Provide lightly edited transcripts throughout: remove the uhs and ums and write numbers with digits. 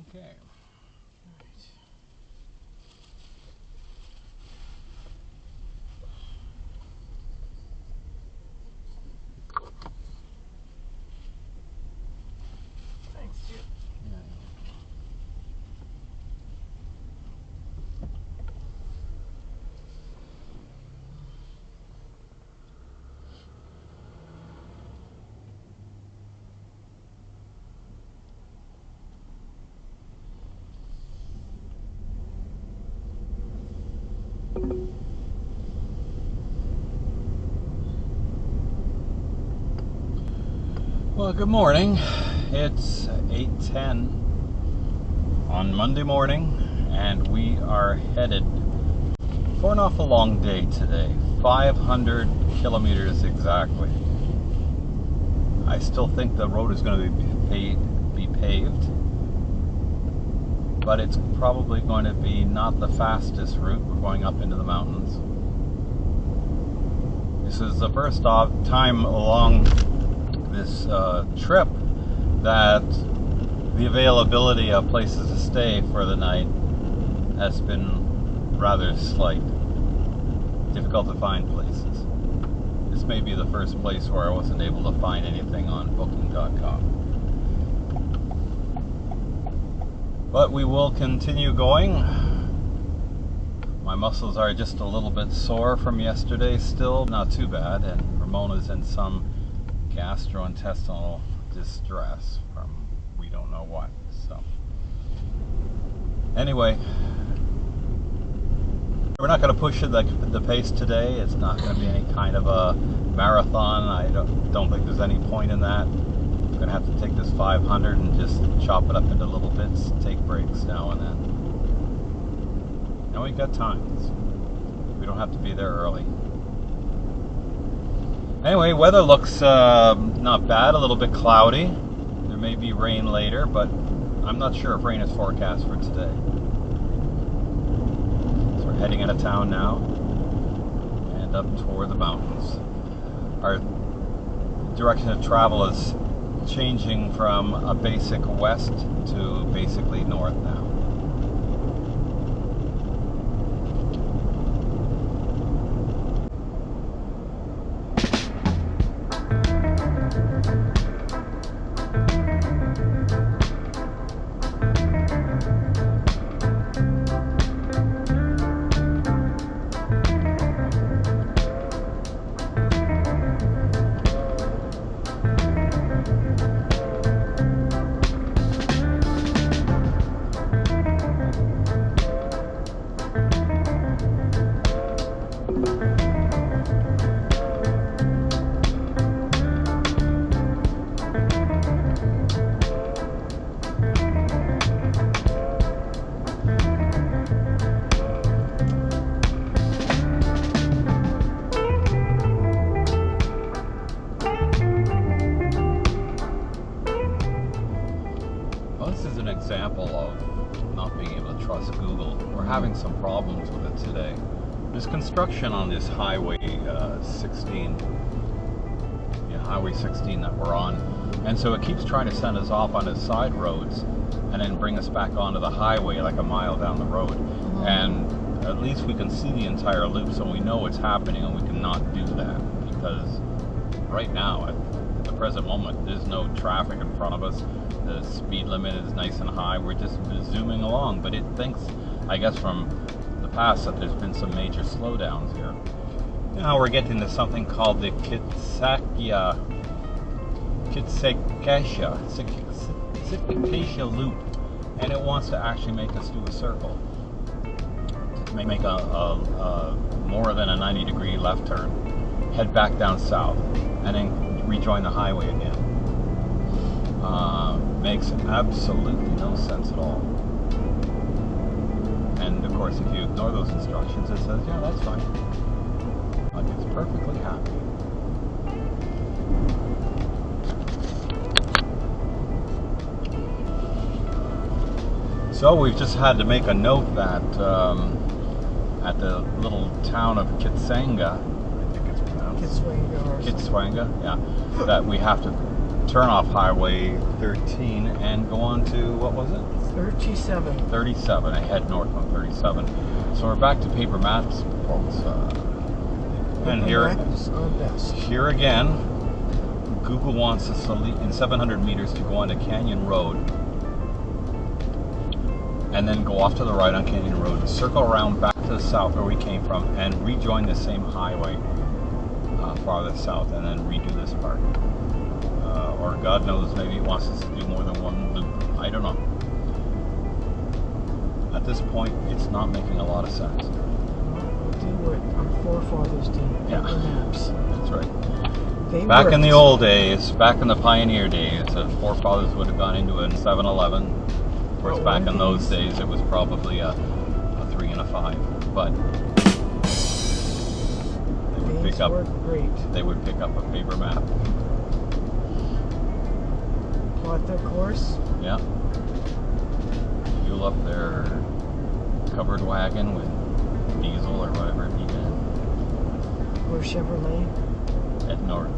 Okay. Thanks, dude. Yeah. Well, good morning. It's 8:10 on Monday morning, and we are headed for an awful long day today. 500 kilometers exactly. I still think the road is going to be paved, but it's probably going to be not the fastest route. We're going up into the mountains. This is the first time along this trip that the availability of places to stay for the night has been rather slight. Difficult to find places. This may be the first place where I wasn't able to find anything on booking.com. But we will continue going. My muscles are just a little bit sore from yesterday still, not too bad, and Ramona's in some gastrointestinal distress from we don't know what. So anyway, we're not going to push the pace today. It's not going to be any kind of a marathon. I don't think there's any point in that. We're going to have to take this 500 and just chop it up into little bits, take breaks now and then. And we've got time. We don't have to be there early. Anyway, weather looks not bad, a little bit cloudy. There may be rain later, but I'm not sure if rain is forecast for today. So we're heading out of town now and up toward the mountains. Our direction of travel is changing from a basic west to basically north now. Example of not being able to trust Google. We're having some problems with it today. There's construction on this Highway 16, Highway 16 that we're on, and so it keeps trying to send us off on its side roads and then bring us back onto the highway like a mile down the road. And at least we can see the entire loop, so we know what's happening, and we cannot do that because right now, at the present moment, there's no traffic in front of us. The speed limit is nice and high. We're just zooming along, but it thinks, I guess from the past, that there's been some major slowdowns here. Now we're getting to something called the Kitsekasha Loop, and it wants to actually make us do a circle, to make a more than a 90-degree left turn, head back down south, and then rejoin the highway again. Makes absolutely no sense at all. And of course, if you ignore those instructions, it says, yeah, that's fine. Like, it's perfectly happy. So we've just had to make a note that at the little town of Kitsanga, I think it's pronounced Kitswanga, yeah, that we have to turn off Highway 13 and go on to, what was it? 37, and head north on 37. So we're back to paper maps, folks. And here again, Google wants us in 700 meters to go onto Canyon Road, and then go off to the right on Canyon Road, circle around back to the south where we came from, and rejoin the same highway farther south, and then redo this part. Or God knows, maybe it wants us to do more than one loop. I don't know. At this point, it's not making a lot of sense. We'll do what our forefathers did. Yeah, maps. That's right. They back worked. in the old days, back in the pioneer days, the forefathers would have gone into a 7-Eleven. Of course, back in those days, it was probably a 3 and a 5. But they would pick up a paper map. Plot their course. Yeah. Fuel up their covered wagon with diesel or whatever it needed. Or Chevrolet. Head north.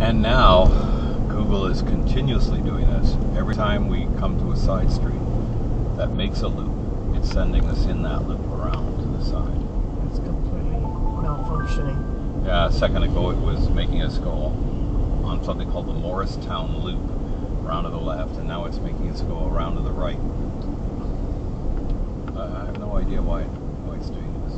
And now, Google is continuously doing this. Every time we come to a side street that makes a loop, it's sending us in that loop around to the side. It's completely malfunctioning. Yeah, a second ago it was making us go on something called the Morristown Loop, around to the left, and now it's making us go around to the right. I have no idea why it's doing this.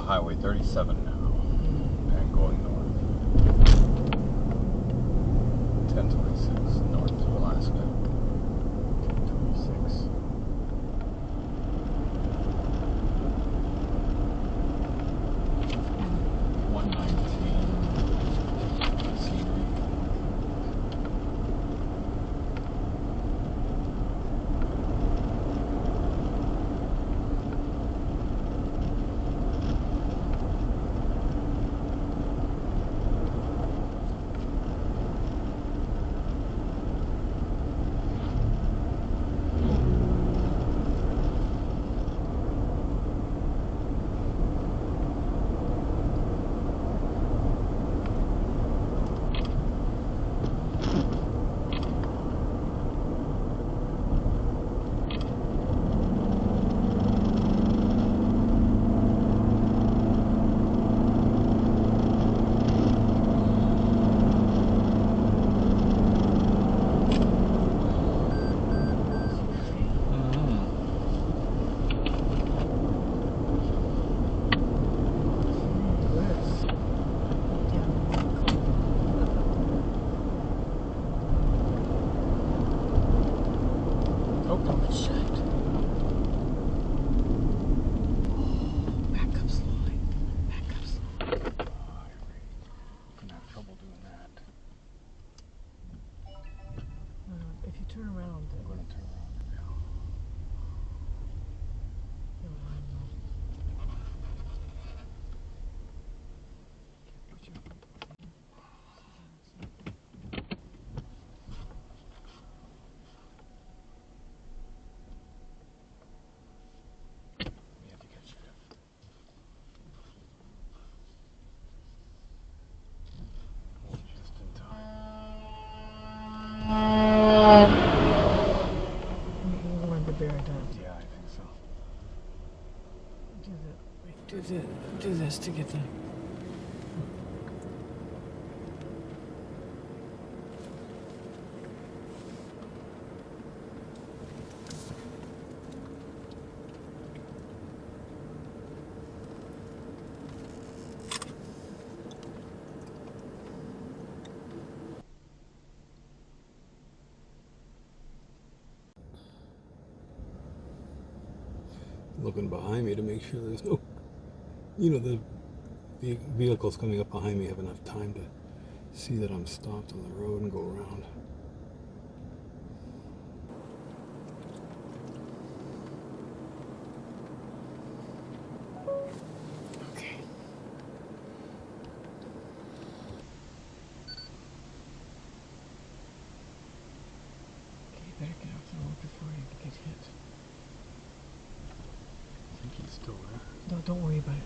Highway 37 now, and going north. 1026 north to Alaska. 1026. Do this to get the. Looking behind me to make sure there's no, the vehicles coming up behind me have enough time to see that I'm stopped on the road and go around. Okay. Okay, you better get off the road before you get hit. I think he's still there. No, don't worry about it.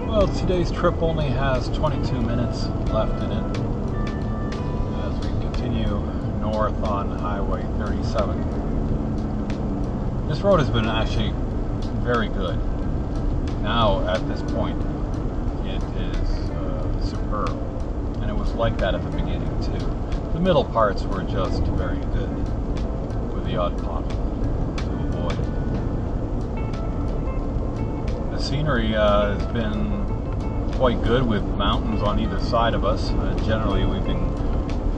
Well, today's trip only has 22 minutes left in it as we continue north on Highway 37. This road has been actually very good. Now, at this point, it is superb. And it was like that at the beginning, too. The middle parts were just very good, with the odd pothole to avoid. The scenery has been quite good with mountains on either side of us. Generally, we've been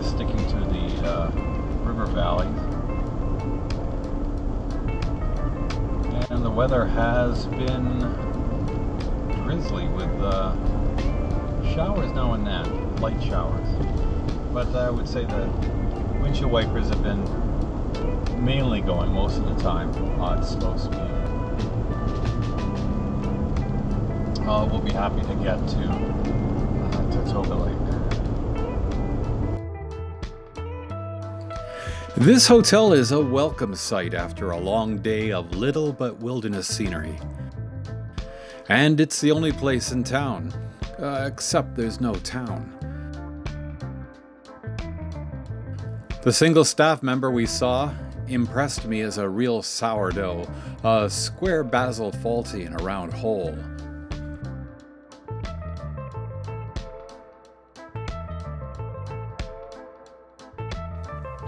sticking to the river valleys. And the weather has been drizzly with showers now and then, light showers. But I would say the windshield wipers have been mainly going most of the time on slow speed. We'll be happy to get to Toga Lake. This hotel is a welcome sight after a long day of little but wilderness scenery. And it's the only place in town, except there's no town. The single staff member we saw impressed me as a real sourdough, a square basil faulty in a round hole.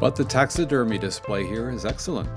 But the taxidermy display here is excellent.